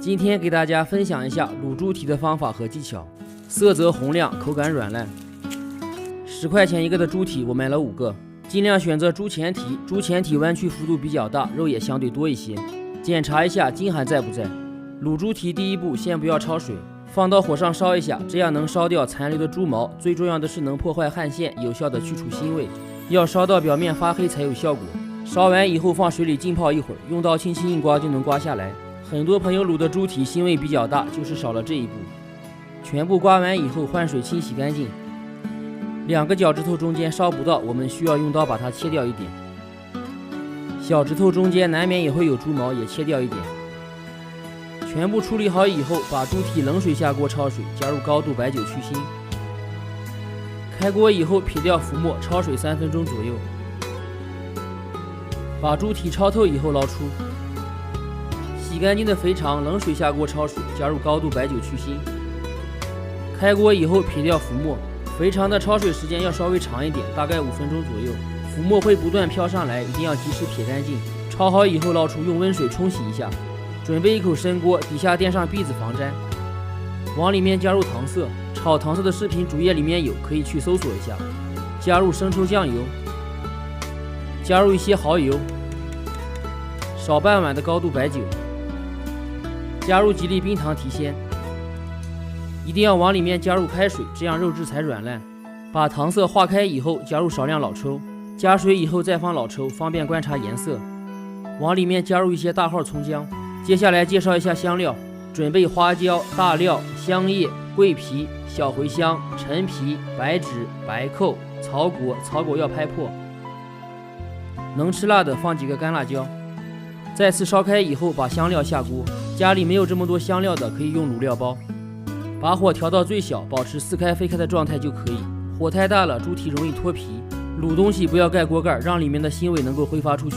今天给大家分享一下卤猪蹄的方法和技巧，色泽红亮，口感软烂。10块钱一个的猪蹄，我买了5个，尽量选择猪前蹄，猪前蹄弯曲幅度比较大，肉也相对多一些。检查一下筋还在不在。卤猪蹄第一步，先不要焯水，放到火上烧一下，这样能烧掉残留的猪毛，最重要的是能破坏汗腺，有效的去除腥味。要烧到表面发黑才有效果。烧完以后放水里浸泡一会儿，用刀轻轻一刮就能刮下来。很多朋友卤的猪蹄腥味比较大，就是少了这一步。全部刮完以后换水清洗干净。2个脚趾头中间烧不到，我们需要用刀把它切掉一点。小指头中间难免也会有猪毛，也切掉一点。全部处理好以后，把猪蹄冷水下锅焯水，加入高度白酒去腥。开锅以后撇掉浮沫，焯水3分钟左右。把猪蹄焯透以后捞出。洗干净的肥肠冷水下锅焯水，加入高度白酒去腥。开锅以后撇掉浮沫，肥肠的焯水时间要稍微长一点，大概5分钟左右。浮沫会不断飘上来，一定要及时撇干净。焯好以后捞出，用温水冲洗一下。准备一口深锅，底下垫上篦子防粘。往里面加入糖色，炒糖色的视频主页里面有，可以去搜索一下。加入生抽酱油，加入一些蚝油，少半碗的高度白酒，加入几粒冰糖提鲜。一定要往里面加入开水，这样肉质才软烂。把糖色化开以后，加入少量老抽，加水以后再放老抽，方便观察颜色。往里面加入一些大号葱姜。接下来介绍一下香料，准备花椒、大料、香叶、桂皮、小茴香、陈皮、白芷、白蔻、草果，草果要拍破。能吃辣的放几个干辣椒。再次烧开以后，把香料下锅。家里没有这么多香料的，可以用卤料包。把火调到最小，保持似开非开的状态就可以。火太大了，猪蹄容易脱皮。卤东西不要盖锅盖，让里面的腥味能够挥发出去。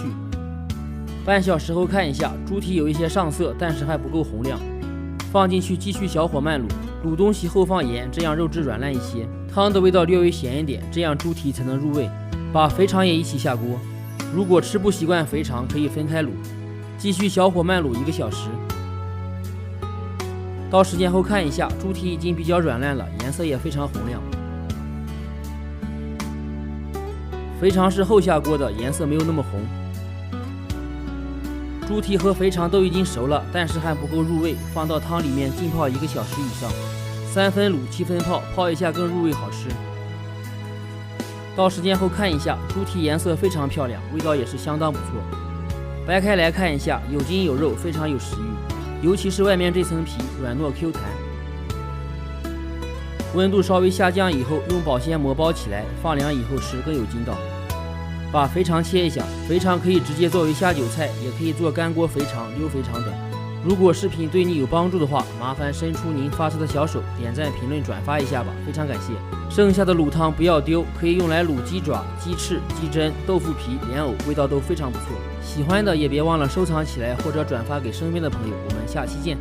半小时后看一下，猪蹄有一些上色，但是还不够红亮。放进去继续小火慢卤。卤东西后放盐，这样肉质软烂一些，汤的味道略微咸一点，这样猪蹄才能入味。把肥肠也一起下锅。如果吃不习惯肥肠，可以分开卤。继续小火慢卤1个小时。到时间后看一下，猪蹄已经比较软烂了，颜色也非常红亮。肥肠是后下锅的，颜色没有那么红。猪蹄和肥肠都已经熟了，但是还不够入味，放到汤里面浸泡1个小时以上，3分卤7分泡，泡一下更入味好吃。到时间后看一下，猪蹄颜色非常漂亮，味道也是相当不错。掰开来看一下，有筋有肉，非常有食欲，尤其是外面这层皮软糯 Q 弹。温度稍微下降以后，用保鲜膜包起来，放凉以后吃更有筋道。把肥肠切一下，肥肠可以直接作为下酒菜，也可以做干锅肥肠、溜肥肠等。如果视频对你有帮助的话，麻烦伸出您发财的小手，点赞、评论、转发一下吧，非常感谢。剩下的卤汤不要丢，可以用来卤鸡爪、鸡翅、鸡胗、豆腐皮、莲藕，味道都非常不错。喜欢的也别忘了收藏起来或者转发给身边的朋友。我们下期见。